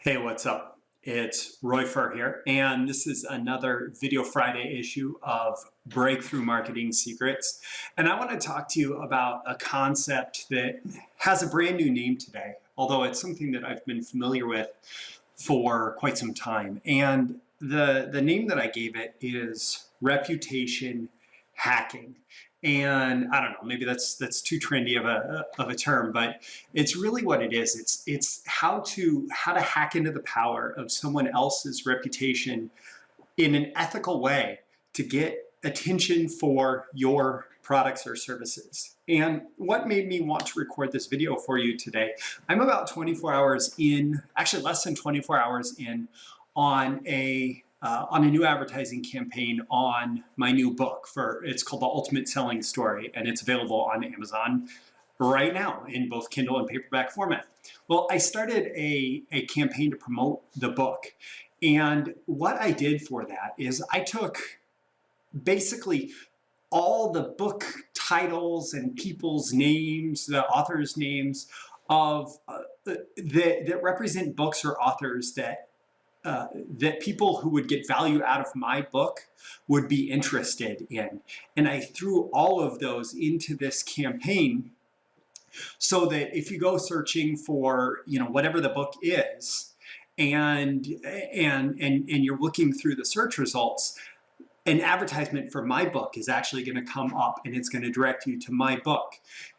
Hey, what's up? It's Furr here, and this is another Video Friday issue of Breakthrough Marketing Secrets. And I want to talk to you about a concept that has a brand new name today, although it's something that I've been familiar with for quite some time. And the name that I gave it is reputation hacking. And I don't know, maybe that's too trendy of a term, but it's really what it is. It's how to hack into the power of someone else's reputation in an ethical way to get attention for your products or services. And what made me want to record this video for you today, I'm about 24 hours in, actually less than 24 hours in, on a new advertising campaign on my new book. It's called The Ultimate Selling Story, and it's available on Amazon right now in both Kindle and paperback format. Well, I started a campaign to promote the book, and what I did for that is I took basically all the book titles and people's names, the authors' names of that represent books or authors that people who would get value out of my book would be interested in. And I threw all of those into this campaign so that if you go searching for, whatever the book is, and you're looking through the search results, an advertisement for my book is actually going to come up and it's going to direct you to my book.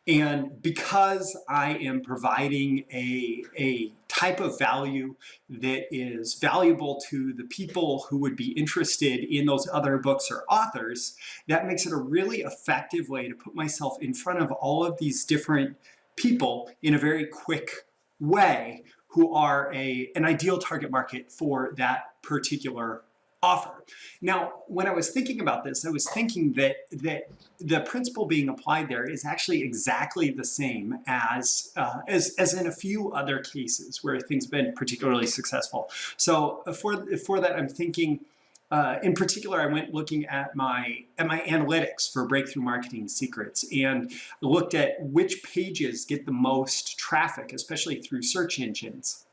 And because I am providing a type of value that is valuable to the people who would be interested in those other books or authors, that makes it a really effective way to put myself in front of all of these different people in a very quick way who are an ideal target market for that particular offer. Now, when I was thinking about this, I was thinking that the principle being applied there is actually exactly the same as in a few other cases where things have been particularly successful. So for that, I'm thinking, in particular, I went looking at my analytics for Breakthrough Marketing Secrets and looked at which pages get the most traffic, especially through search engines.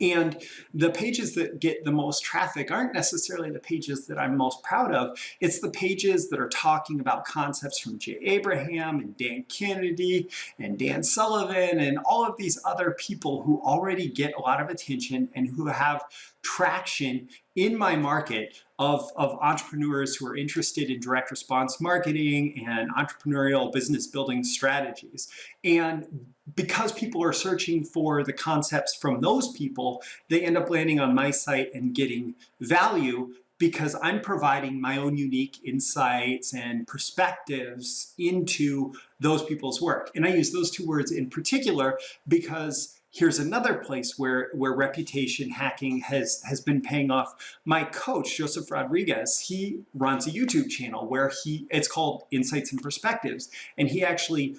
And the pages that get the most traffic aren't necessarily the pages that I'm most proud of. It's the pages that are talking about concepts from Jay Abraham and Dan Kennedy and Dan Sullivan and all of these other people who already get a lot of attention and who have traction in my market of entrepreneurs who are interested in direct response marketing and entrepreneurial business building strategies. And because people are searching for the concepts from those people, they end up landing on my site and getting value because I'm providing my own unique insights and perspectives into those people's work. And I use those two words in particular because here's another place where reputation hacking has been paying off. My coach, Joseph Rodriguez, he runs a YouTube channel where it's called Insights and Perspectives. And he actually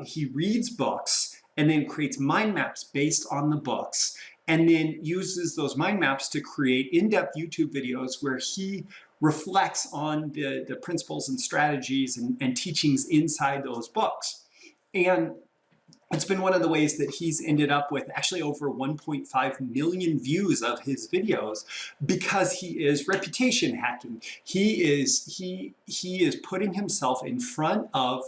he reads books and then creates mind maps based on the books, and then uses those mind maps to create in-depth YouTube videos where he reflects on the principles and strategies and teachings inside those books. And it's been one of the ways that he's ended up with actually over 1.5 million views of his videos because he is reputation hacking. He is putting himself in front of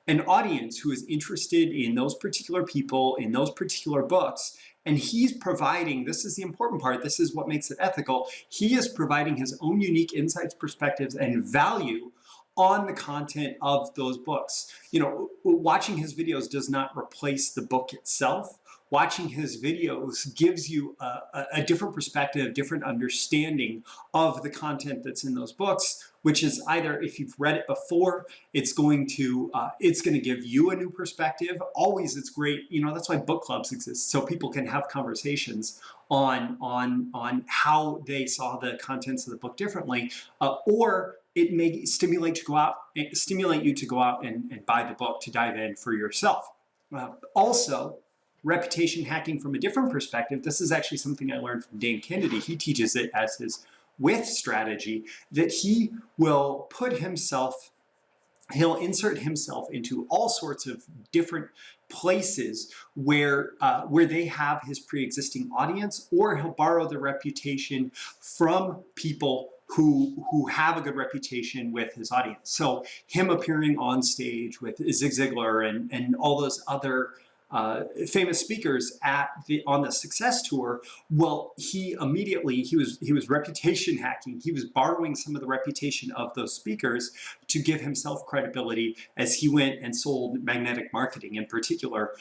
an audience who is interested in those particular people, in those particular books, and he's providing, this is the important part, this is what makes it ethical, he is providing his own unique insights, perspectives, and value on the content of those books. Watching his videos does not replace the book itself. Watching his videos gives you a different perspective, different understanding of the content that's in those books, which is either, if you've read it before, it's going to give you a new perspective. Always, it's great. That's why book clubs exist, so people can have conversations on how they saw the contents of the book differently, or it may stimulate you to go out and buy the book to dive in for yourself. Also, reputation hacking from a different perspective, this is actually something I learned from Dan Kennedy. He teaches it as his with strategy, that he will he'll insert himself into all sorts of different places where they have his pre-existing audience, or he'll borrow the reputation from people who have a good reputation with his audience. So him appearing on stage with Zig Ziglar and all those other famous speakers on the Success Tour. Well, he was reputation hacking. He was borrowing some of the reputation of those speakers to give himself credibility as he went and sold magnetic marketing in particular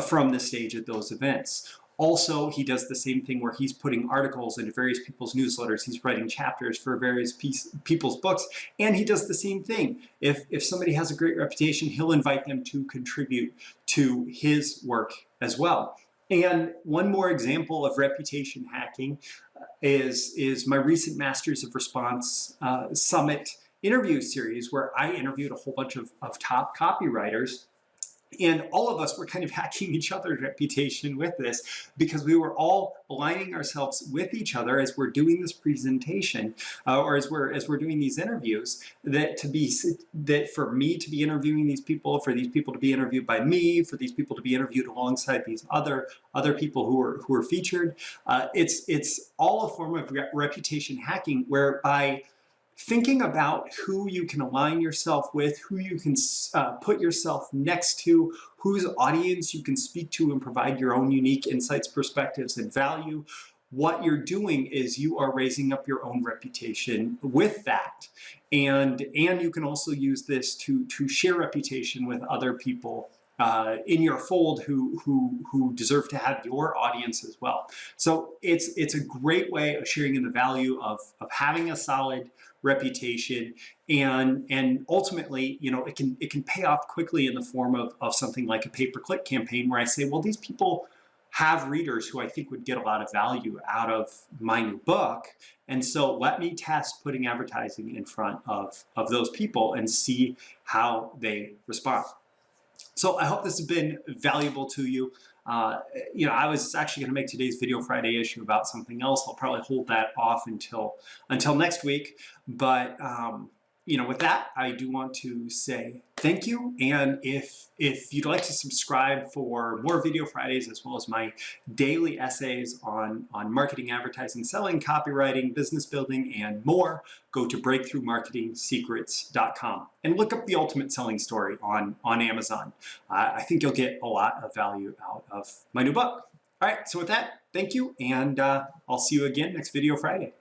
from the stage at those events. Also, he does the same thing where he's putting articles into various people's newsletters. He's writing chapters for various people's books, and he does the same thing. If somebody has a great reputation, he'll invite them to contribute to his work as well. And one more example of reputation hacking is my recent Masters of Response Summit interview series, where I interviewed a whole bunch of top copywriters. And all of us were kind of hacking each other's reputation with this, because we were all aligning ourselves with each other as we're doing this presentation, or as we're doing these interviews. That for me to be interviewing these people, for these people to be interviewed by me, for these people to be interviewed alongside these other people who are featured. It's all a form of reputation hacking, whereby thinking about who you can align yourself with, who you can put yourself next to, whose audience you can speak to and provide your own unique insights, perspectives, and value. What you're doing is you are raising up your own reputation with that. And you can also use this to share reputation with other people in your fold who deserve to have your audience as well. So it's a great way of sharing in the value of having a solid reputation, and ultimately, it can pay off quickly in the form of something like a pay-per-click campaign, where I say, well, these people have readers who I think would get a lot of value out of my new book, and so let me test putting advertising in front of those people and see how they respond. So I hope this has been valuable to you. I was actually going to make today's Video Friday issue about something else. I'll probably hold that off until next week. But with that, I do want to say thank you. And if you'd like to subscribe for more Video Fridays, as well as my daily essays on marketing, advertising, selling, copywriting, business building, and more, go to breakthroughmarketingsecrets.com and look up The Ultimate Selling Story on Amazon. I think you'll get a lot of value out of my new book. All right, so with that, thank you, and I'll see you again next Video Friday.